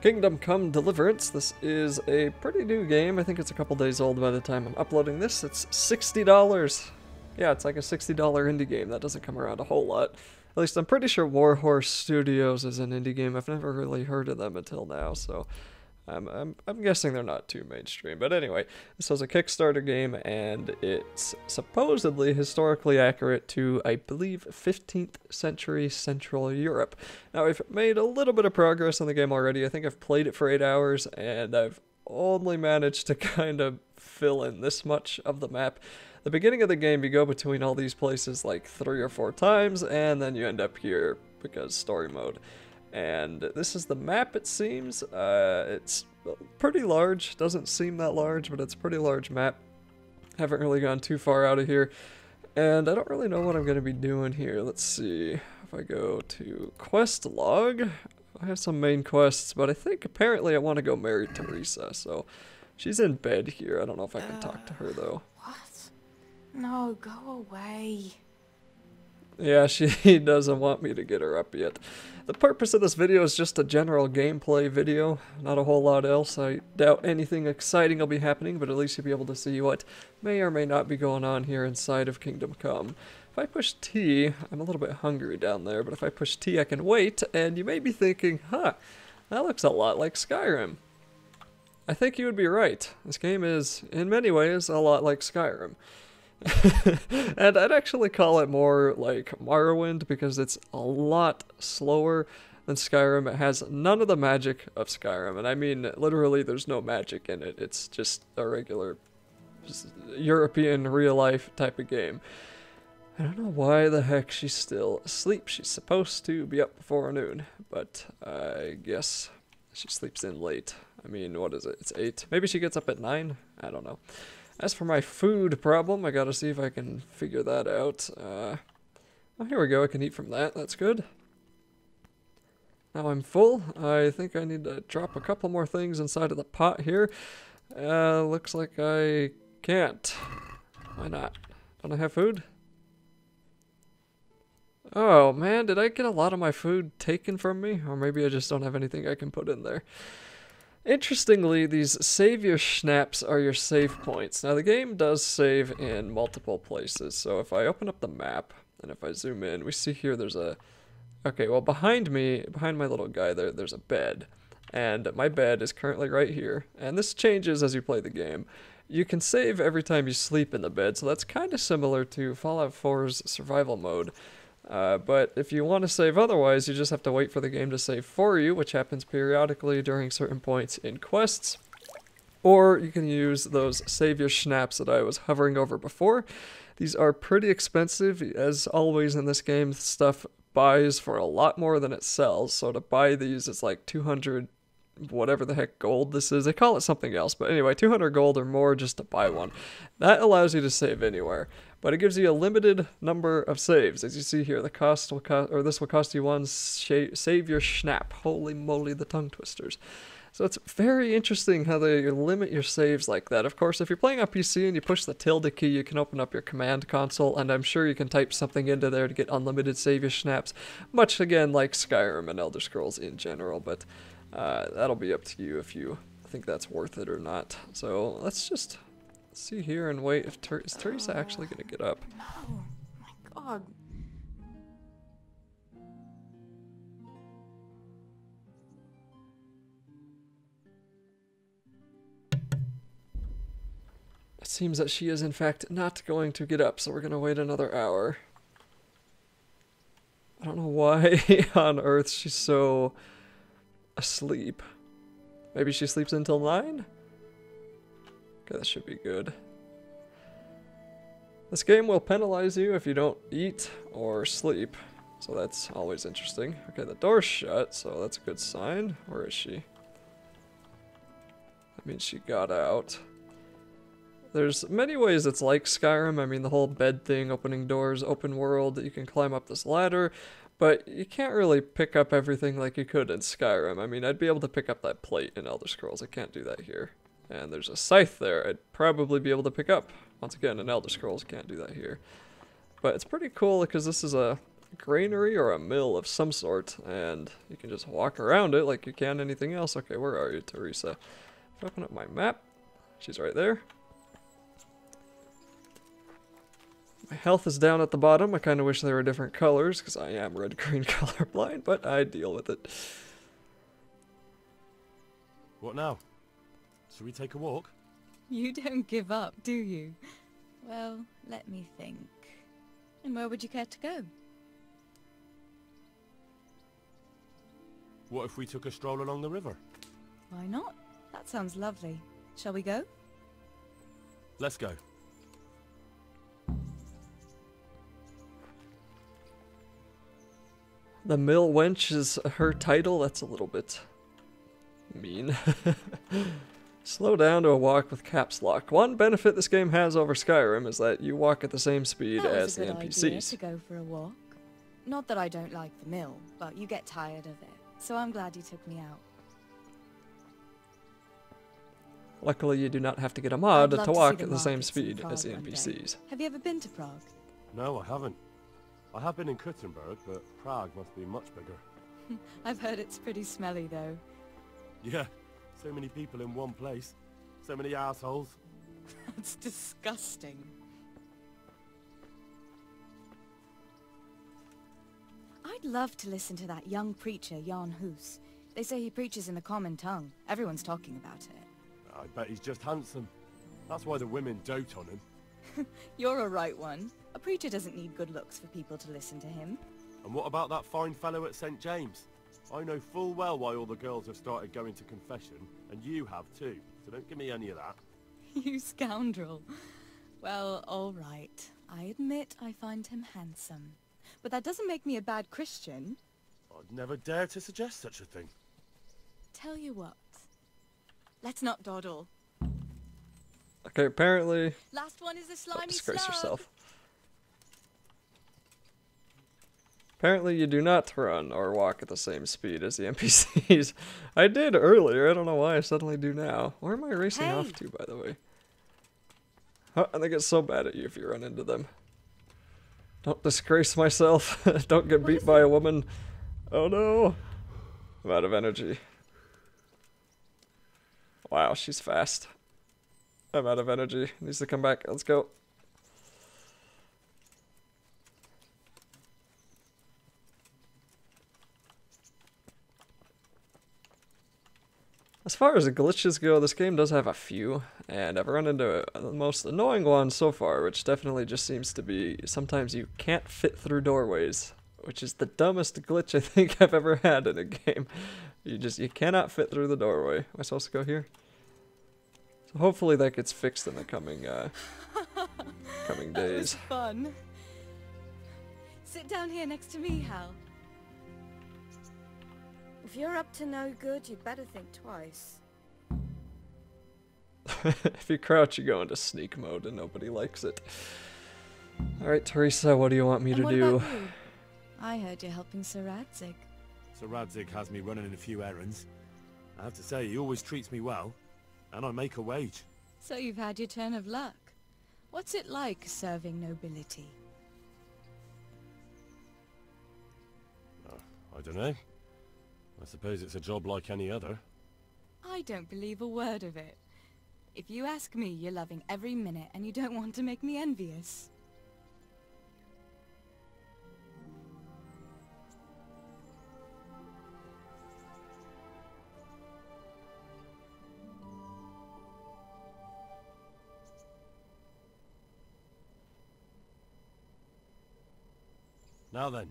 Kingdom Come Deliverance. This is a pretty new game. I think it's a couple days old by the time I'm uploading this. It's $60. Yeah, it's like a $60 indie game. That doesn't come around a whole lot. At least I'm pretty sure Warhorse Studios is an indie game. I've never really heard of them until now, so I'm guessing they're not too mainstream. But anyway, this was a Kickstarter game, and it's supposedly historically accurate to, I believe, 15th century Central Europe. Now, I've made a little bit of progress on the game already. I think I've played it for 8 hours, and I've only managed to kind of fill in this much of the map. The beginning of the game, you go between all these places like 3 or 4 times, and then you end up here because story mode. And this is the map, it seems. It's pretty large. Doesn't seem that large, but it's a pretty large map. Haven't really gone too far out of here. And I don't really know what I'm going to be doing here. Let's see. If I go to quest log, I have some main quests, but I think apparently I want to go marry Teresa. So she's in bed here. I don't know if I can talk to her, though. What? No, go away. Yeah, she doesn't want me to get her up yet. The purpose of this video is just a general gameplay video, not a whole lot else. I doubt anything exciting will be happening, but at least you'll be able to see what may or may not be going on here inside of Kingdom Come. If I push T, I'm a little bit hungry down there, but if I push T I can wait, and you may be thinking, huh, that looks a lot like Skyrim. I think you would be right. This game is, in many ways, a lot like Skyrim. And I'd actually call it more like Morrowind because it's a lot slower than Skyrim. It has none of the magic of Skyrim, and I mean literally there's no magic in it. It's just a regular European real-life type of game. I don't know why the heck she's still asleep. She's supposed to be up before noon, but I guess she sleeps in late. I mean, what is it? It's 8. Maybe she gets up at 9? I don't know. As for my food problem, I gotta see if I can figure that out. Oh, here we go. I can eat from that. That's good. Now I'm full. I think I need to drop a couple more things inside of the pot here. Looks like I can't. Why not? Don't I have food? Oh, man, did I get a lot of my food taken from me? Or maybe I just don't have anything I can put in there. Interestingly, these save your schnapps are your save points. Now, the game does save in multiple places, so if I open up the map, and if I zoom in, we see here there's a... Okay, well, behind me, behind my little guy there, there's a bed. And my bed is currently right here, and this changes as you play the game. You can save every time you sleep in the bed, so that's kind of similar to Fallout 4's survival mode. But if you want to save otherwise, you just have to wait for the game to save for you, which happens periodically during certain points in quests. Or you can use those save your schnapps that I was hovering over before. These are pretty expensive. As always in this game, stuff buys for a lot more than it sells. So to buy these, it's like 200 whatever the heck gold this is. They call it something else, but anyway, 200 gold or more just to buy one. That allows you to save anywhere, but it gives you a limited number of saves. As you see here, the cost will cost, or this will cost you one save your schnapp. Holy moly, the tongue twisters. So it's very interesting how they limit your saves like that. Of course, if you're playing on PC and you push the tilde key, you can open up your command console, and I'm sure you can type something into there to get unlimited save your schnapps, much again like Skyrim and Elder Scrolls in general, but that'll be up to you if you think that's worth it or not. So let's just see here and wait. If is Teresa actually going to get up? No, my God. It seems that she is in fact not going to get up, so we're going to wait another hour. I don't know why on earth she's so asleep. Maybe she sleeps until 9? Okay, that should be good. This game will penalize you if you don't eat or sleep, so that's always interesting. Okay, the door's shut, so that's a good sign. Where is she? That means she got out. There's many ways it's like Skyrim. I mean, the whole bed thing, opening doors, open world, you can climb up this ladder. But you can't really pick up everything like you could in Skyrim. I mean, I'd be able to pick up that plate in Elder Scrolls. I can't do that here. And there's a scythe there I'd probably be able to pick up. Once again, in Elder Scrolls, can't do that here. But it's pretty cool because this is a granary or a mill of some sort, and you can just walk around it like you can anything else. Okay, where are you, Teresa? If I open up my map, she's right there. My health is down at the bottom. I kind of wish they were different colors, because I am red-green colorblind, but I deal with it. What now? Should we take a walk? You don't give up, do you? Well, let me think. And where would you care to go? What if we took a stroll along the river? Why not? That sounds lovely. Shall we go? Let's go. The mill wench is her title. That's a little bit mean. Slow down to a walk with caps lock. One benefit this game has over Skyrim is that you walk at the same speed as the That was a good idea NPCs. to go for a walk. Not that I don't like the mill, but you get tired of it. So I'm glad you took me out. Luckily, you do not have to get a I'd mod love to see walk the at the same markets in speed Prague as the one day. NPCs. Have you ever been to Prague? No, I haven't. I have been in Kuttenberg, but Prague must be much bigger. I've heard it's pretty smelly though. Yeah, so many people in one place. So many assholes. It's disgusting. I'd love to listen to that young preacher, Jan Hus. They say he preaches in the common tongue. Everyone's talking about it. I bet he's just handsome. That's why the women dote on him. You're a right one. A preacher doesn't need good looks for people to listen to him. And what about that fine fellow at St. James? I know full well why all the girls have started going to confession, and you have too, so don't give me any of that. You scoundrel. Well, all right. I admit I find him handsome. But that doesn't make me a bad Christian. I'd never dare to suggest such a thing. Tell you what. Let's not dawdle. Okay, apparently... Last one is a Don't slimy disgrace slug. yourself. Apparently you do not run or walk at the same speed as the NPCs. I did earlier, I don't know why I suddenly do now. Where am I racing off to, by the way? Oh, and they get so bad at you if you run into them. Don't disgrace myself. Don't get beat by a woman. Oh no. I'm out of energy. Wow, she's fast. I'm out of energy. Needs to come back. Let's go. As far as the glitches go, this game does have a few, and I've run into the most annoying one so far, which definitely just seems to be sometimes you can't fit through doorways, which is the dumbest glitch I think I've ever had in a game. You cannot fit through the doorway. Am I supposed to go here? So hopefully that gets fixed in the coming coming That was days. fun. Sit down here next to me, Hal. If you're up to no good, you'd better think twice. If you crouch, you go into sneak mode, and nobody likes it. All right, Teresa, what do you want me And to what do? about you? I heard you're helping Sir Radzig. So Radzig has me running in a few errands. I have to say, he always treats me well, and I make a wage. So you've had your turn of luck. What's it like serving nobility? I don't know. I suppose it's a job like any other. I don't believe a word of it. If you ask me, you're loving every minute and you don't want to make me envious. Now then,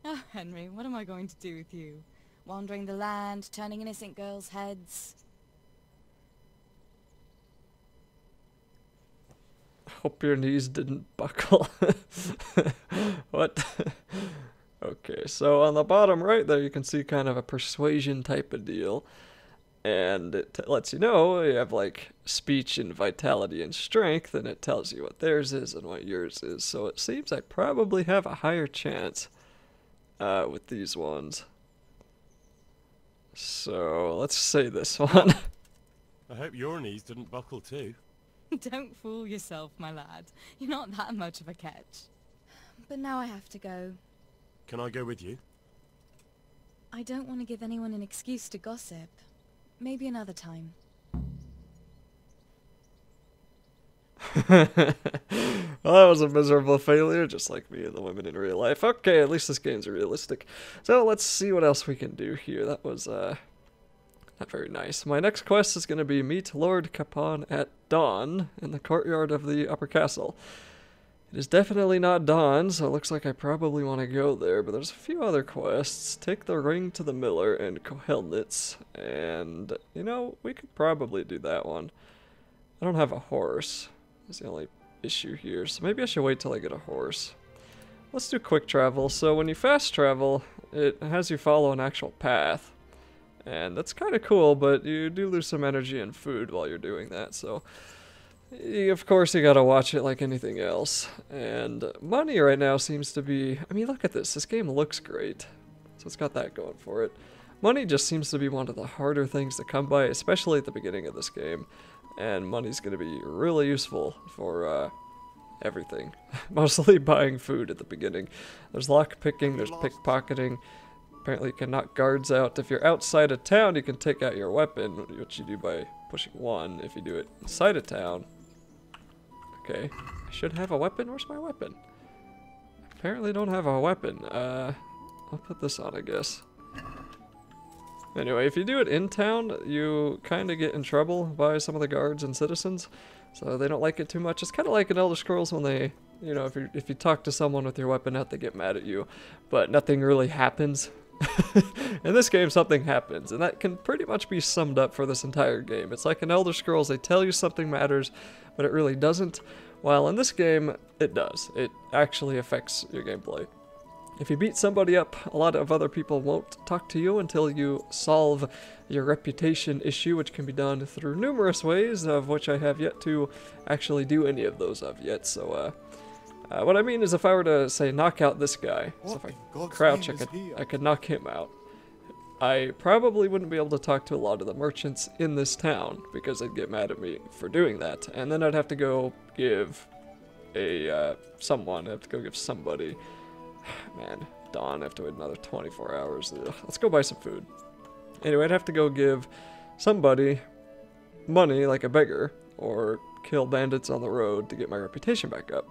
Oh, Henry, what am I going to do with you? Wandering the land, turning innocent girls' heads. Hope your knees didn't buckle. What? Okay, so on the bottom right there you can see kind of a persuasion type of deal. And it lets you know you have like speech and vitality and strength, and it tells you what theirs is and what yours is. So it seems I probably have a higher chance with these ones. So let's say this one. I hope your knees didn't buckle too. Don't fool yourself, my lad. You're not that much of a catch. but now I have to go. Can I go with you? I don't want to give anyone an excuse to gossip. Maybe another time. Well, that was a miserable failure, just like me and the women in real life. Okay, at least this game's realistic. So let's see what else we can do here. That was, not very nice. My next quest is going to be meet Lord Capon at dawn in the courtyard of the Upper Castle. It is definitely not dawn, so it looks like I probably want to go there, but there's a few other quests. Take the ring to the miller and Kohelnitz, and, you know, we could probably do that one. I don't have a horse. That's the only issue here, so maybe I should wait till I get a horse. Let's do quick travel. So when you fast travel, it has you follow an actual path. And that's kind of cool, but you do lose some energy and food while you're doing that, so of course you gotta watch it like anything else. And money right now seems to be, I mean, look at this. This game looks great, so it's got that going for it. Money just seems to be one of the harder things to come by, especially at the beginning of this game. And money's going to be really useful for everything. Mostly buying food at the beginning. There's lockpicking, there's pickpocketing. Apparently you can knock guards out. If you're outside of town, you can take out your weapon, which you do by pushing 1. If you do it inside of town... Okay, I should have a weapon. Where's my weapon? Apparently don't have a weapon. I'll put this on, I guess. Anyway, if you do it in town, you kind of get in trouble by some of the guards and citizens, so they don't like it too much. It's kind of like in Elder Scrolls when they, you know, if you talk to someone with your weapon out, they get mad at you, but nothing really happens. In this game, something happens, and that can pretty much be summed up for this entire game. It's like in Elder Scrolls, they tell you something matters, but it really doesn't, while in this game, it does. It actually affects your gameplay. If you beat somebody up, a lot of other people won't talk to you until you solve your reputation issue, which can be done through numerous ways, of which I have yet to actually do any of those of yet. So, what I mean is if I were to, say, knock out this guy, so if I crouch, I could knock him out. I probably wouldn't be able to talk to a lot of the merchants in this town, because they'd get mad at me for doing that. And then I'd have to go give someone, I'd have to go give somebody... Man, dawn, I have to wait another 24 hours. Ugh. Let's go buy some food. Anyway, I'd have to go give somebody money, like a beggar, or kill bandits on the road to get my reputation back up.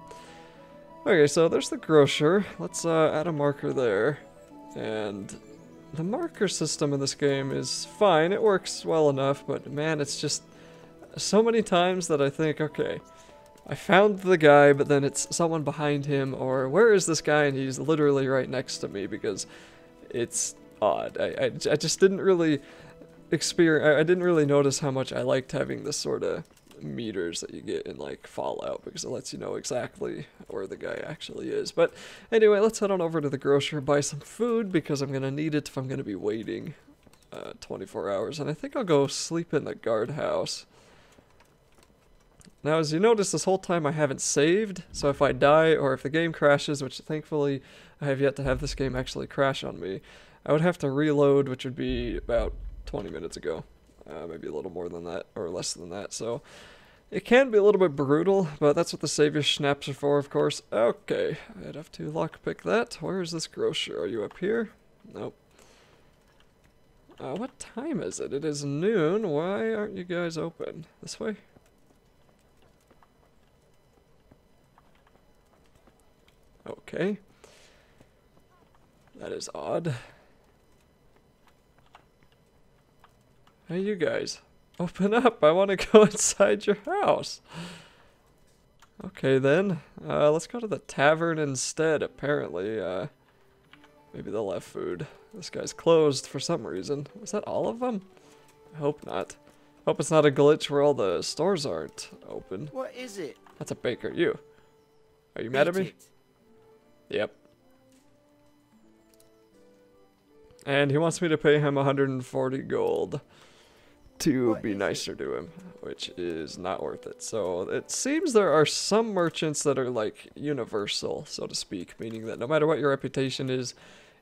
Okay, so there's the grocer. Let's add a marker there. And the marker system in this game is fine. It works well enough, but man, it's just so many times that I think, okay, I found the guy, but then it's someone behind him, or where is this guy and he's literally right next to me, because it's odd. I just didn't really I didn't really notice how much I liked having this sort of meters that you get in like Fallout, because it lets you know exactly where the guy actually is. But anyway, let's head on over to the grocer, buy some food, because I'm going to need it if I'm going to be waiting 24 hours, and I think I'll go sleep in the guardhouse. Now, as you notice, this whole time I haven't saved, so if I die or if the game crashes, which thankfully I have yet to have this game actually crash on me, I would have to reload, which would be about 20 minutes ago. Maybe a little more than that, or less than that, so it can be a little bit brutal, but that's what the savior snaps are for, of course. Okay, I'd have to lockpick that. Where is this grocer? Are you up here? Nope. What time is it? It is noon. Why aren't you guys open? This way? Okay. That is odd. Hey, you guys. Open up. I want to go inside your house. Okay, then. Let's go to the tavern instead, apparently. Maybe they'll have food. This guy's closed for some reason. Was that all of them? I hope not. Hope it's not a glitch where all the stores aren't open. What is it? That's a baker. You. Are you mad at me? Yep. And he wants me to pay him 140 gold to be nicer to him, which is not worth it. So it seems there are some merchants that are like universal, so to speak, meaning that no matter what your reputation is,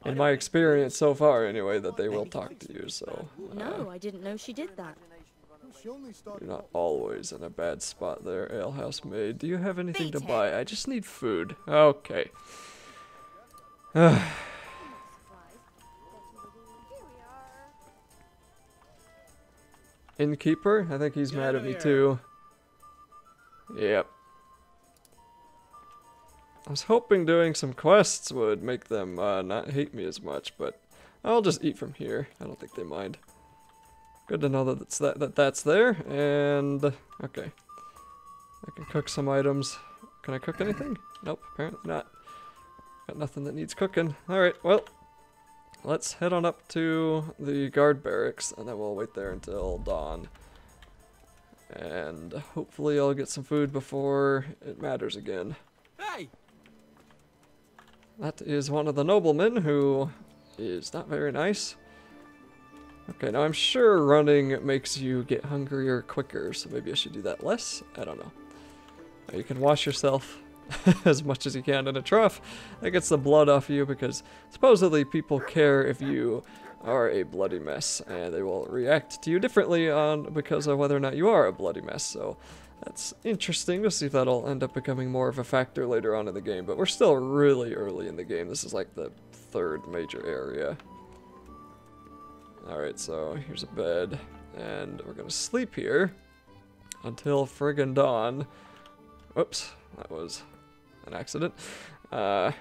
in my experience so far anyway, that they will talk to you. So No, I didn't know she did that. you're not always in a bad spot there, alehouse maid. Do you have anything to buy? I just need food. Okay. Innkeeper? I think he's mad at me too. Yep. I was hoping doing some quests would make them not hate me as much, but I'll just eat from here. I don't think they mind. Good to know that that's there, and okay. I can cook some items. Can I cook anything? Nope, apparently not. Got nothing that needs cooking. Alright, well, let's head on up to the guard barracks, and then we'll wait there until dawn. And hopefully I'll get some food before it matters again. Hey! That is one of the noblemen who is not very nice. Okay, now I'm sure running makes you get hungrier quicker, so maybe I should do that less? I don't know. Now you can wash yourself as much as you can in a trough. That gets the blood off you because supposedly people care if you are a bloody mess, and they will react to you differently because of whether or not you are a bloody mess, so that's interesting to see if that'll end up becoming more of a factor later on in the game, but we're still really early in the game. This is like the third major area. Alright, so here's a bed, and we're gonna sleep here until friggin' dawn. Whoops, that was an accident. Let's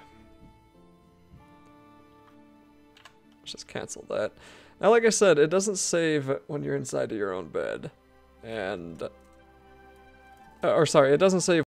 just cancel that. Now, like I said, it doesn't save when you're inside of your own bed, and... or sorry, it doesn't save